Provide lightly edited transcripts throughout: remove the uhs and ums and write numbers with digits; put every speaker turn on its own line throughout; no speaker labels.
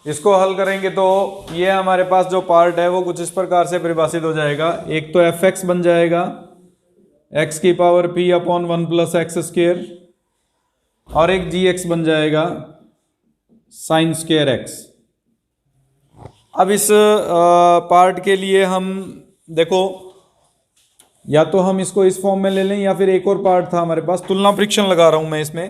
इसको हल करेंगे तो ये हमारे पास जो पार्ट है वो कुछ इस प्रकार से परिभाषित हो जाएगा। एक तो एफ एक्स बन जाएगा एक्स की power P upon 1 plus X square, और एक जी एक्स बन जाएगा साइन स्क्वेयर एक्स। अब इस पार्ट के लिए हम देखो, या तो हम इसको इस फॉर्म में ले लें, या फिर एक और पार्ट था हमारे पास, तुलना परीक्षण लगा रहा हूं मैं इसमें।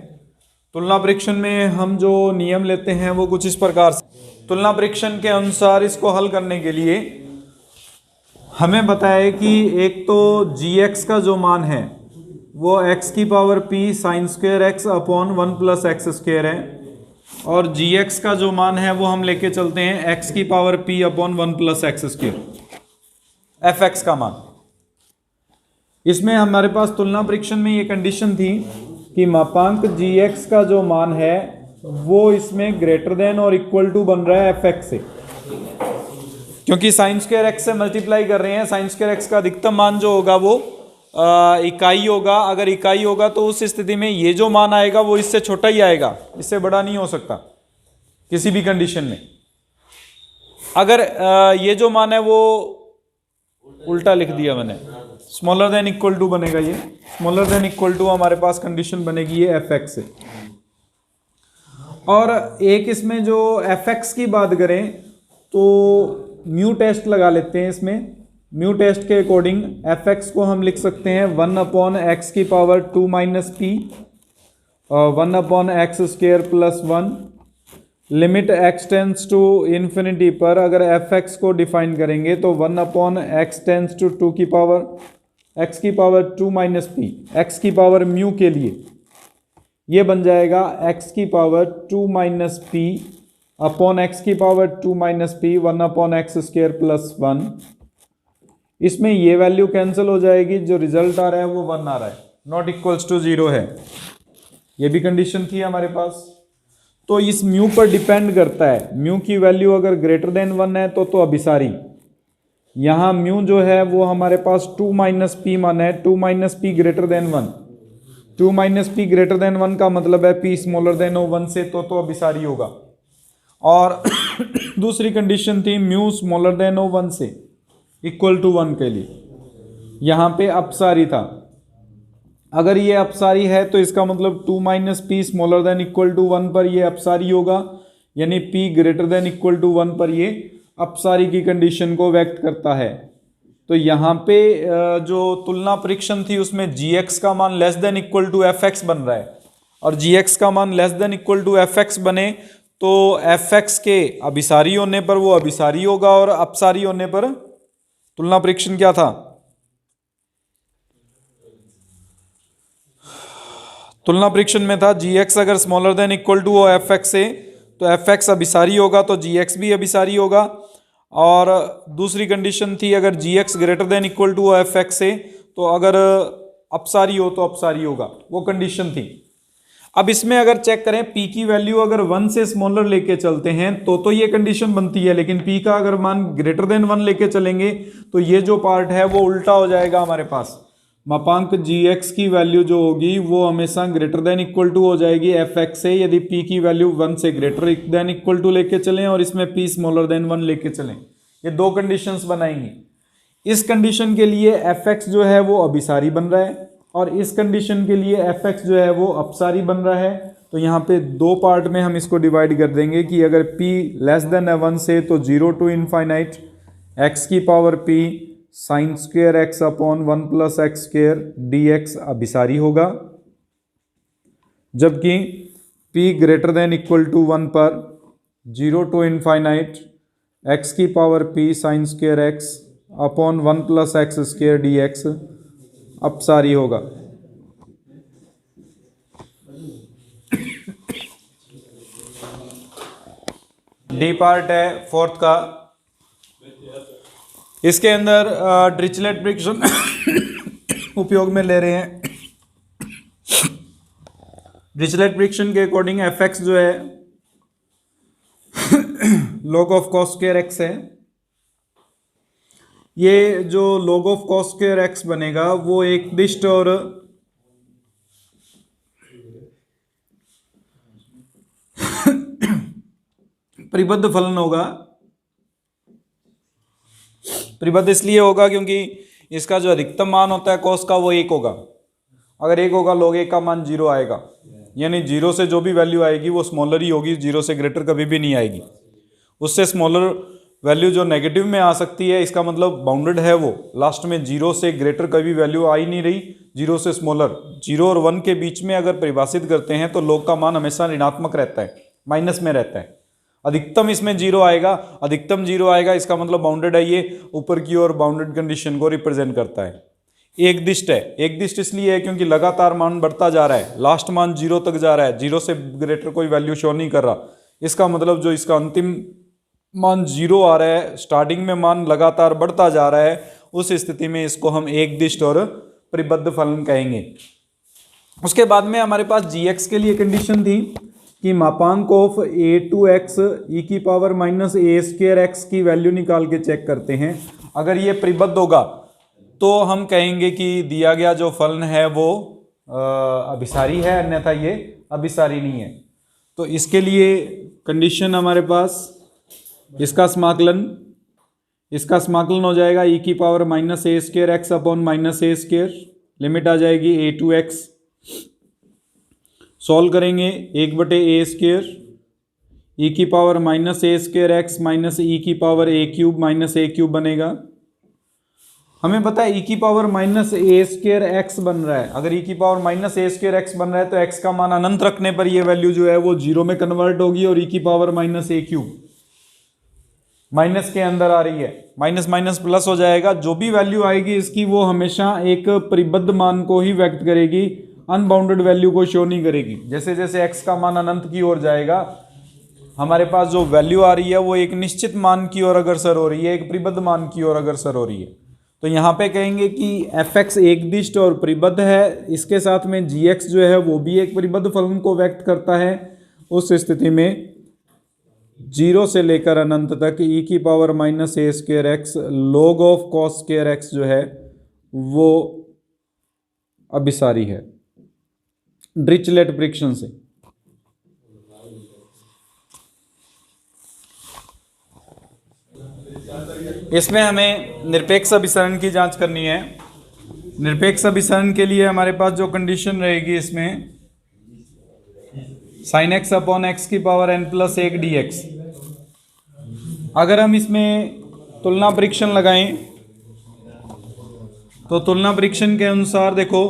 तुलना परीक्षण में हम जो नियम लेते हैं वो कुछ इस प्रकार से, तुलना परीक्षण के अनुसार इसको हल करने के लिए हमें बताया कि एक तो gx का जो मान है वो x की power p sine square X upon 1 plus X square है, और gx का जो मान है वो हम लेके चलते हैं x की power p upon 1 plus X square, fx का मान। इसमें हमारे पास तुलना परीक्षण में ये कंडीशन थी कि मापांक gx का जो मान है वो इसमें ग्रेटर देन और इक्वल टू बन रहा है fx से, क्योंकि साइन स्क्वायर एक्स से मल्टीप्लाई कर रहे हैं। साइन स्क्वायर एक्स का अधिकतम मान जो होगा वो इकाई होगा। अगर इकाई होगा तो उस स्थिति में ये जो मान आएगा वो इससे छोटा ही आएगा, इससे बड़ा नहीं हो सकता किसी भी कंडीशन में। अगर ये जो मान है वो उल्टा लिख दिया मैंने, स्मॉलर देन इक्वल टू बनेगा, ये स्मॉलर देन इक्वल टू हमारे पास कंडीशन बनेगी ये एफ एक्स से। और एक इसमें जो एफ एक्स की बात करें तो म्यू टेस्ट लगा लेते हैं। इसमें म्यू टेस्ट के अकॉर्डिंग एफ एक्स को हम लिख सकते हैं 1 अपॉन एक्स की पावर 2 माइनस पी और 1 upon x square plus 1, limit X tends to infinity पर अगर एफ एक्स को डिफाइन करेंगे तो 1 अपॉन एक्स टेंस टू 2 की पावर एक्स की पावर 2 माइनस पी, एक्स की पावर म्यू के लिए ये बन जाएगा एक्स की power 2 minus P upon x की power 2 minus P 1 upon x square plus 1। इसमें ये वैल्यू कैंसिल हो जाएगी, जो रिजल्ट आ रहा है वो 1 आ रहा है, नॉट इक्वल्स टू 0 है। ये भी कंडीशन थी हमारे पास। तो इस म्यू पर डिपेंड करता है, म्यू की वैल्यू अगर ग्रेटर देन 1 है तो अभिसारी। यहाँ म्यू जो है वो हमारे पास 2 माइनस पी माना है, 2 minus P greater than 1, 2 minus P greater than 1 का मतलब है पी स्मॉलर देन 1 से तो अभिसारी होगा। और दूसरी कंडीशन थी म्यू स्मॉलर देन 1 से इक्वल टू 1 के लिए, यहाँ पे अपसारी था। अगर ये अपसारी है तो इसका मतलब 2 minus P smaller than equal to 1 पर ये अपसारी होगा, यानी p greater than equal to 1 पर ये अपसारी की कंडीशन को व्यक्त करता है। तो यहाँ पे जो तुलना परीक्षण थी उसमें gx का मान less than equal to fx बन रहा है, और gx का मान less than equal to fx बने तो fx के अभिसारी होने पर वो अभिसारी होगा, और अपसारी होने पर तुलना परीक्षण क्या था, तुलना परीक्षण में था gx अगर स्मॉलर देन इक्वल टू हो fx से तो fx अभिसारी होगा तो gx भी अभिसारी होगा। और दूसरी कंडीशन थी अगर gx greater than equal to हो fx से तो अगर अपसारी हो तो अपसारी होगा, वो कंडीशन थी। अब इसमें अगर चेक करें p की वैल्यू अगर 1 से स्मॉलर लेके चलते हैं तो ये कंडीशन बनती है, लेकिन p का अगर मान ग्रेटर देन 1 लेके चलेंगे तो ये जो पार्ट है वो उल्टा हो जाएगा हमारे पास। मापांक gx की वैल्यू जो होगी वो हमेशा ग्रेटर देन इक्वल टू हो जाएगी fx से, यदि p की वैल्यू 1 से ग्रेटर देन इक्वल टू लेके चलें और इसमें p स्मॉलर देन 1 लेके चलें। ये दो कंडीशंस बनाएंगी। इस कंडीशन के लिए fx जो है वो अभिसारी बन रहा है, और इस कंडीशन के लिए fx जो है वो अपसारी बन रहा है। तो यहाँ पे दो पार्ट में हम इसको डिवाइड कर देंगे कि अगर p लेस देन 1 से तो 0 टू इनफाइनाइट x की power p sine square X upon 1 plus X square dx अभिसारी होगा, जबकि p greater than equal to 1 पर 0 टू इनफाइनाइट x की power p sine square X upon 1 plus X square dx अपसारी होगा। D part है fourth का। इसके अंदर डिरिचलेट परीक्षण उपयोग में ले रहे हैं। डिरिचलेट परीक्षण के अकॉर्डिंग fx जो है log of cos square x है। ये जो log of cos square x बनेगा वो एक दिष्ट और परिबद्ध फलन होगा। परिबद्ध इसलिए होगा क्योंकि इसका जो अधिकतम मान होता है कॉस का वो 1 होगा। अगर 1 होगा log 1 का मान 0 आएगा, यानी 0 से जो भी वैल्यू आएगी वो स्मॉलर ही होगी, 0 से ग्रेटर कभी भी नहीं आएगी। उससे स्मॉलर वैल्यू जो नेगेटिव में आ सकती है, इसका मतलब बाउंडेड है वो। लास्ट में 0 से ग्रेटर कभी वैल्यू आ ही नहीं रही, 0 से स्मॉलर। 0 और 1 के बीच में अगर परिभाषित करते हैं तो log का मान हमेशा ऋणात्मक रहता है, माइनस में रहता है। अधिकतम इसमें 0 आएगा, अधिकतम 0 आएगा, इसका मतलब बाउंडेड है, ये ऊपर की ओर बाउंडेड कंडीशन को रिप्रेजेंट करता है। एक दिष्ट है, एक दिष्ट इसलिए है क्योंकि लगातार मान बढ़ता जा रहा है, लास्ट मान 0 तक जा रहा है, 0 से ग्रेटर कोई वैल्यू शो नहीं कर रहा। इसका मतलब जो इसका अंतिम मान 0 आ रहा है, स्टार्टिंग में मान लगातार बढ़ता जा रहा है, उस स्थिति में इसको हम एक दिष्ट और परिबद्ध फलन कहेंगे। उसके बाद में हमारे पास gx के लिए कंडीशन थी कि मापांक ऑफ a2x e⁻−a² की वैल्यू निकाल के चेक करते हैं। अगर ये परिबद्ध होगा तो हम कहेंगे कि दिया गया जो फलन है वो अभिसारी है, अन्यथा ये अभिसारी नहीं है। तो इसके लिए कंडीशन हमारे पास इसका समाकलन हो जाएगा e⁻−a² अपॉन -a², लिमिट आ जाएगी a2x। सॉल्व करेंगे 1/a² e⁻−a² e⁻a³ बनेगा। हमें पता है e⁻−a² बन रहा है। अगर e⁻−a² बन रहा है तो x का मान अनंत रखने पर ये वैल्यू जो है वो 0 में कन्वर्ट होगी और e⁻−a³ माइनस के अंदर आ रही है, माइनस माइनस प्लस हो जाएगा। जो भी वैल्यू आएगी इसकी वो हमेशा एक परिबद्ध मान को ही व्यक्त करेगी, अनबाउंडेड वैल्यू को शो नहीं करेगी। जैसे जैसे x का मान अनंत की ओर जाएगा हमारे पास जो वैल्यू आ रही है वो एक निश्चित मान की ओर अग्रसर हो रही है, एक परिबद्ध मान की ओर अग्रसर हो रही है। तो यहाँ पे कहेंगे कि fx एक दिष्ट और परिबद्ध है, इसके साथ में gx जो है वो भी एक परिबद्ध फलन को व्यक्त करता है। उस स्थिति में 0 से लेकर अनंत तक e⁻−a² log ऑफ cos² जो है वो अभिसारी है डिरिचलेट परीक्षण से। इसमें हमें निरपेक्ष अभिसरण की जांच करनी है। निरपेक्ष अभिसरण के लिए हमारे पास जो कंडीशन रहेगी इसमें sin x upon x⁻n+1 dx। अगर हम इसमें तुलना परीक्षण लगाएं तो तुलना परीक्षण के अनुसार देखो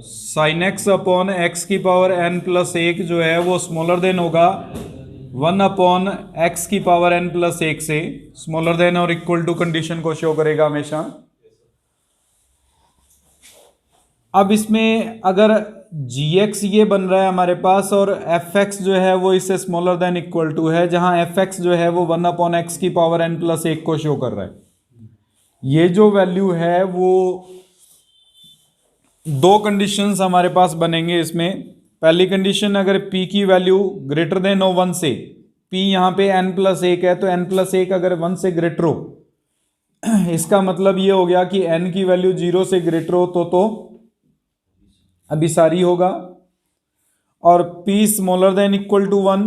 sin x अपॉन x⁻n+1 जो है वो स्मॉलर देन होगा 1 अपॉन x⁻n+1 से, स्मॉलर देन और इक्वल टू कंडीशन को शो करेगा हमेशा। अब इसमें अगर gx ये बन रहा है हमारे पास और fx जो है वो इससे स्मॉलर देन इक्वल टू है, जहां fx जो है वो 1 अपॉन x⁻n+1 को शो कर रहा है। ये जो वैल्यू है वो दो कंडीशंस हमारे पास बनेंगे इसमें। पहली कंडीशन अगर p की वैल्यू ग्रेटर देन हो 1 से, p यहाँ पे n+1 है तो n+1 अगर 1 से ग्रेटर हो इसका मतलब ये हो गया कि n की वैल्यू 0 से ग्रेटर हो तो अभिसारी होगा। और p smaller than equal to 1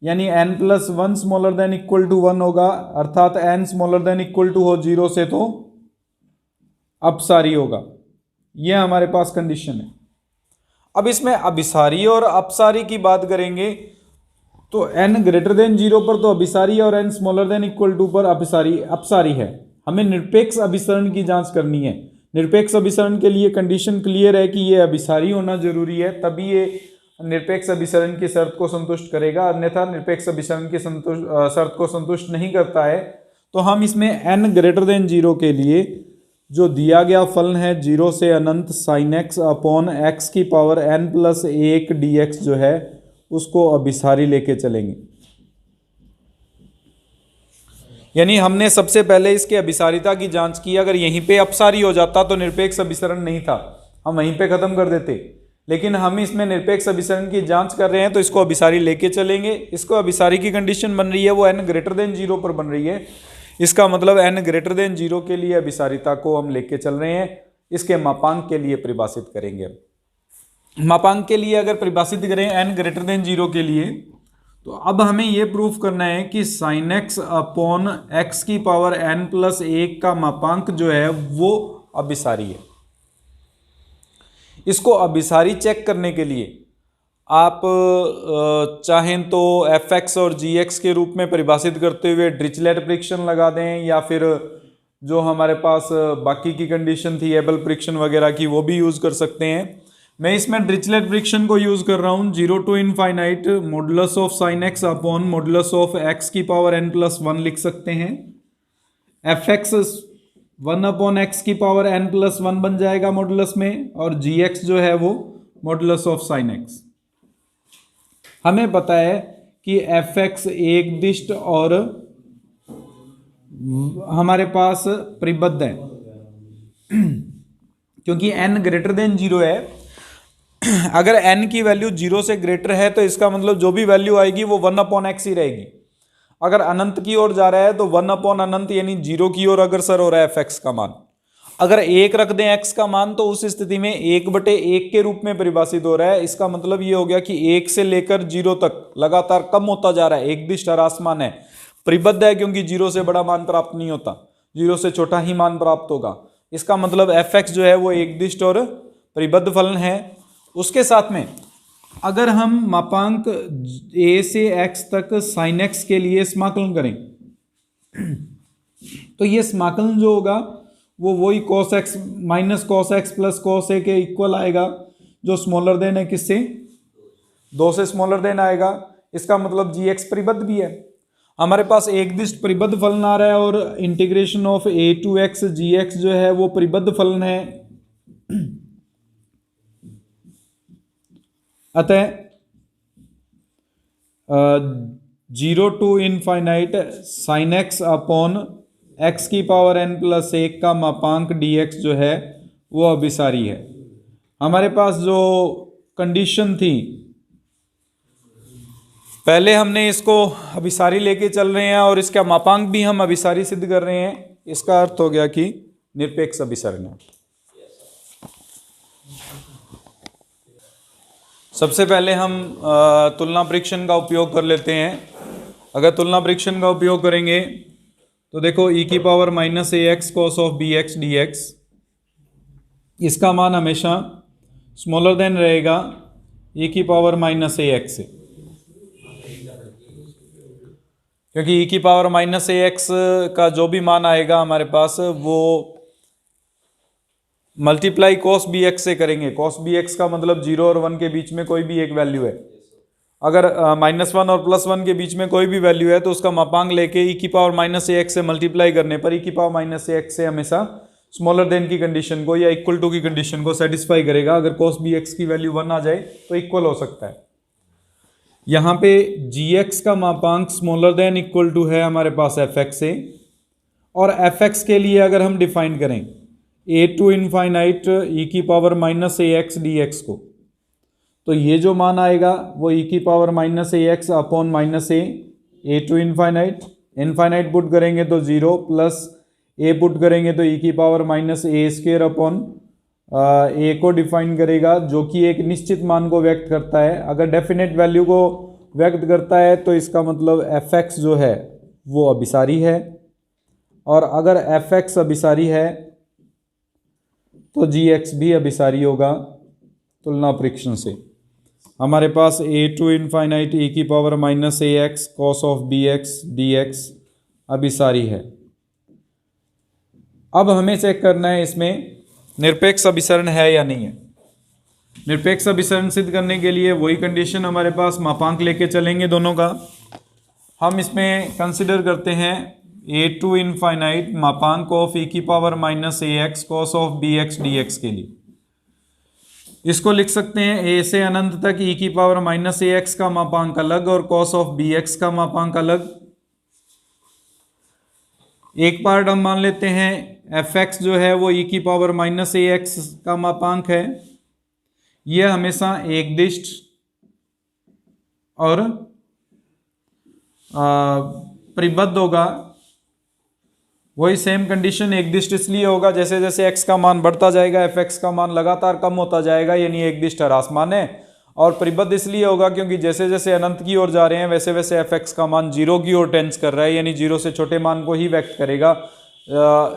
यानी n+1 smaller than equal to 1 होगा, अर्थात n smaller than equal to हो 0 से तो अपसारी होगा। यह हमारे पास कंडीशन है। अब इसमें अभिसारी और अपसारी की बात करेंगे तो n ग्रेटर देन 0 पर तो अभिसारी और n smaller than equal to पर अपसारी है। हमें निरपेक्ष अभिसरण की जांच करनी है। निरपेक्ष अभिसरण के लिए कंडीशन क्लियर है कि ये अभिसारी होना जरूरी है, तभी ये निरपेक्ष अभिसरण की शर्त को संतुष्ट करेगा, अन्यथा निरपेक्ष अभिसरण की शर्त को संतुष्ट नहीं करता है। तो हम इसमें n ग्रेटर देन 0 के लिए जो दिया गया फलन है 0 से अनंत sin x upon x⁻n+1 dx जो है उसको अभिसारी लेके चलेंगे। यानी हमने सबसे पहले इसके अभिसारिता की जांच की। अगर यहीं पे अपसारी हो जाता तो निरपेक्ष अभिसरण नहीं था, हम वहीं पे खत्म कर देते, लेकिन हम इसमें निरपेक्ष अभिसरण की जांच कर रहे हैं तो इसको अभिसारी लेके चलेंगे। इसको अभिसारी की कंडीशन बन रही है वो n ग्रेटर देन 0 पर बन रही है, इसका मतलब n ग्रेटर देन 0 के लिए अभिसारिता को हम लेके चल रहे हैं। इसके मापांक के लिए परिभाषित करेंगे। मापांक के लिए अगर परिभाषित करें n ग्रेटर देन 0 के लिए तो अब हमें ये प्रूफ करना है कि साइन एक्स अपॉन एक्स की पावर n प्लस 1 का मापांक जो है वो अभिसारी है। इसको अभिसारी चेक करने के लिए आप चाहें तो एफ एक्स और जी एक्स के रूप में परिभाषित करते हुए डिरिचलेट परीक्षण लगा दें, या फिर जो हमारे पास बाकी की कंडीशन थी एबल परीक्षण वगैरह की वो भी यूज़ कर सकते हैं। मैं इसमें डिरिचलेट परीक्षण को यूज़ कर रहा हूँ। 0 to infinite modulus of sine X upon modulus of x की पावर n प्लस 1 लिख सकते हैं। एफ एक्स 1 अपॉन एक्स की पावर n प्लस 1 बन जाएगा मॉडुलस में, और जी एक्स जो है वो मॉडुलस ऑफ साइन एक्स। हमें पता है कि एफ एक्स एक दिष्ट और हमारे पास परिबद्ध है क्योंकि n ग्रेटर देन 0 है। अगर n की वैल्यू 0 से ग्रेटर है तो इसका मतलब जो भी वैल्यू आएगी वो 1 अपॉन एक्स ही रहेगी। अगर अनंत की ओर जा रहा है तो 1 अपॉन अनंत यानी 0 की ओर अग्रसर हो रहा है एफ एक्स का मान। अगर 1 रख दें एक्स का मान तो उस स्थिति में 1/1 के रूप में परिभाषित हो रहा है। इसका मतलब ये हो गया कि 1 से लेकर 0 तक लगातार कम होता जा रहा है, एक दिष्ट ह्रासमान है, परिबद्ध है क्योंकि 0 से बड़ा मान प्राप्त नहीं होता, 0 से छोटा ही मान प्राप्त होगा। इसका मतलब एफ एक्स जो है वो एक दिष्ट और परिबद्ध फलन है। उसके साथ में अगर हम मापांक a से x तक साइन x के लिए समाकलन करें तो ये समाकलन जो होगा वो वही cos x minus cos x plus cos a के इक्वल आएगा, जो स्मॉलर देन है किससे, 2 से स्मॉलर देन आएगा। इसका मतलब जी एक्स परिबद्ध भी है। हमारे पास एक दिष्ट परिबद्ध फलन आ रहा है और integration of a to x G X जो है वो परिबद्ध फलन है। अतः 0 to infinite sine X upon x की पावर n प्लस 1 का मापांक dx जो है वो अभिसारी है। हमारे पास जो कंडीशन थी, पहले हमने इसको अभिसारी लेके चल रहे हैं और इसका मापांक भी हम अभिसारी सिद्ध कर रहे हैं। इसका अर्थ हो गया कि निरपेक्ष अभिसरण है। सबसे पहले हम तुलना परीक्षण का उपयोग कर लेते हैं। अगर तुलना परीक्षण का उपयोग करेंगे तो देखो e की power minus A x cos of B x D X, इसका मान हमेशा स्मॉलर देन रहेगा e की पावर माइनस ए एक्स से, क्योंकि e की पावर माइनस ए एक्स का जो भी मान आएगा हमारे पास वो मल्टीप्लाई कॉस बी एक्स से करेंगे। कॉस बी एक्स का मतलब 0 और 1 के बीच में कोई भी एक वैल्यू है। अगर -1 और +1 के बीच में कोई भी वैल्यू है तो उसका मापांक लेके e की पावर माइनस ए एक्स से मल्टीप्लाई करने पर e की पावर माइनस ए एक्स से हमेशा स्मॉलर देन की कंडीशन को या इक्वल टू की कंडीशन को सेटिस्फाई करेगा। अगर कॉस बी एक्स की वैल्यू 1 आ जाए तो इक्वल हो सकता है। यहाँ पे जी एक्स का मापांक स्मॉलर देन इक्वल टू है हमारे पास एफ एक्स से, और एफ एक्स के लिए अगर हम डिफाइन करें a टू इनफाइनाइट e की पावर माइनस ए एक्स डी एक्स को, तो ये जो मान आएगा वो e की power minus A x upon minus a to infinite put करेंगे तो 0 प्लस a पुट करेंगे तो e की power minus A square upon a को डिफाइन करेगा जो कि एक निश्चित मान को व्यक्त करता है। अगर डेफिनेट वैल्यू को व्यक्त करता है तो इसका मतलब एफ एक्स जो है वो अभिसारी है, और अगर एफ एक्स अभिसारी है तो जी एक्स भी अभिसारी होगा। तुलना परीक्षण से हमारे पास a टू इनफाइनाइट e की power minus A x cos of B x D x अभिसारी है। अब हमें चेक करना है इसमें निरपेक्ष अभिसरण है या नहीं है। निरपेक्ष अभिसरण सिद्ध करने के लिए वही कंडीशन हमारे पास, मापांक लेके चलेंगे दोनों का। हम इसमें कंसिडर करते हैं a टू इनफाइनाइट मापांक ऑफ e की power minus A x cos of B x D x के लिए। इसको लिख सकते हैं a से अनंत तक e की पावर माइनस ए एक्स का मापांक अलग और कॉस ऑफ बी एक्स का मापांक अलग। एक पार्ट हम मान लेते हैं एफ एक्स जो है वो e की पावर माइनस ए एक्स का मापांक है। यह हमेशा एक दिष्ट और परिबद्ध होगा। वही सेम कंडीशन एक दिष्ट इसलिए होगा जैसे जैसे x का मान बढ़ता जाएगा एफ एक्स का मान लगातार कम होता जाएगा, यानी एक दिष्ट ह्रासमान है और परिबद्ध इसलिए होगा क्योंकि जैसे जैसे अनंत की ओर जा रहे हैं वैसे वैसे एफ एक्स का मान 0 की ओर टेंस कर रहा है, यानी 0 से छोटे मान को ही व्यक्त करेगा।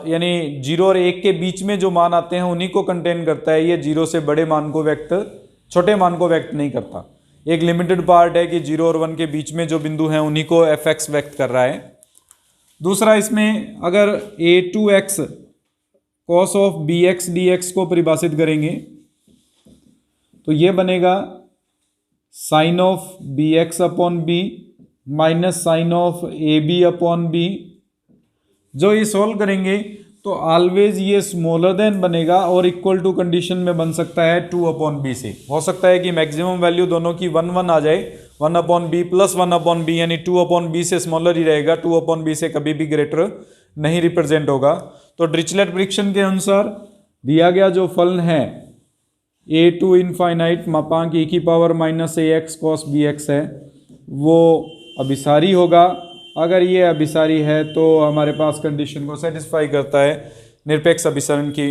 यानी 0 और 1 के बीच में जो मान आते हैं उन्हीं को कंटेन करता है, ये 0 से बड़े मान को छोटे मान को व्यक्त नहीं करता। एक लिमिटेड पार्ट है कि 0 और 1 के बीच में जो बिंदु हैं उन्हीं को एफ एक्स व्यक्त कर रहा है। दूसरा, इसमें अगर a2x cos of bx dx को परिभाषित करेंगे तो ये बनेगा sine of bx upon b minus sine of ab upon b। जो ये सॉल्व करेंगे तो ऑलवेज ये स्मॉलर देन बनेगा और इक्वल टू कंडीशन में बन सकता है 2 अपॉन बी से। हो सकता है कि मैक्सिमम वैल्यू दोनों की 1 1 आ जाए, 1 upon b plus 1 upon b, यानी 2 अपॉन बी से स्मॉलर ही रहेगा, 2 अपॉन बी से कभी भी ग्रेटर नहीं रिप्रेजेंट होगा। तो डिरिचलेट परीक्षण के अनुसार दिया गया जो फलन है ए टू इनफाइनाइट मापांक e की पावर माइनस ए एक्स कॉस बी एक्स है, वो अभिसारी होगा। अगर ये अभिसारी है तो हमारे पास कंडीशन को सेटिस्फाई करता है निरपेक्ष अभिसरण की।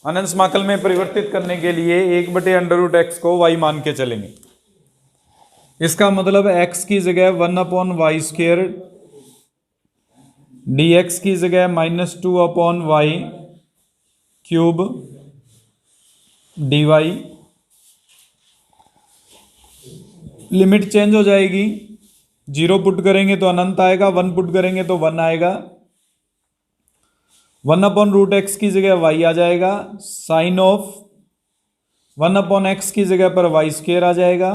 अनंत समाकल में परिवर्तित करने के लिए 1/√x को y मान के चलेंगे। इसका मतलब x की जगह 1/y² dx की जगह -2/y³ dy। लिमिट चेंज हो जाएगी, 0 पुट करेंगे तो अनंत आएगा, 1 पुट करेंगे तो 1 आएगा। 1/√x की जगह y आ जाएगा, साइन ऑफ 1/x की जगह पर y² आ जाएगा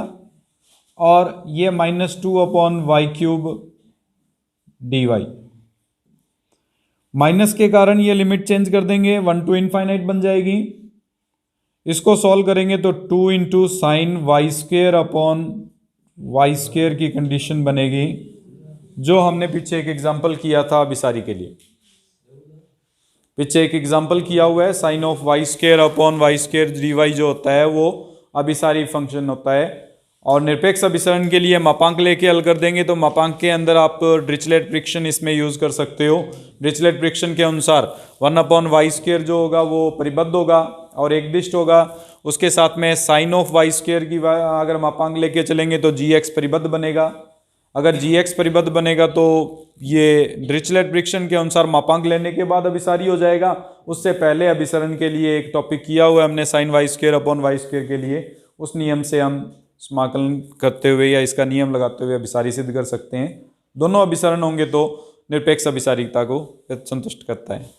और ये -2/y³ dy। माइनस के कारण ये लिमिट चेंज कर देंगे, 1 to इनफाइनाइट बन जाएगी। इसको सॉल्व करेंगे तो 2 into sine y² upon y² की कंडीशन बनेगी, जो हमने पीछे एक एग्जांपल किया था अभिसारी के लिए। पीछे एक एग्जांपल किया हुआ है, sign of y² upon y² dy जो होता है वो अभिसारी फंक्शन होता है। और निरपेक्ष अभिसरण के लिए मापांक लेके हल कर देंगे तो मापांक के अंदर आप डिरिचलेट परीक्षण इसमें यूज कर सकते हो। डिरिचलेट परीक्षण के अनुसार 1/y² जो होगा वो परिबद्ध होगा और एकदिष्ट होगा। उसके साथ में साइन ऑफ y² की अगर मापांक लेके चलेंगे तो gx परिबद्ध बनेगा। अगर gx परिबद्ध बनेगा तो ये डिरिचलेट परीक्षण के अनुसार मापांक लेने के बाद अभिसारी हो जाएगा। उससे पहले अभिसरण के लिए एक टॉपिक किया हुआ है हमने साइन y² अपॉन y² के लिए, उस नियम से हम समाकलन करते हुए या इसका नियम लगाते हुए अभिसारी सिद्ध कर सकते हैं। दोनों अभिसरण होंगे तो निरपेक्ष अभिसारिता को संतुष्ट करता है।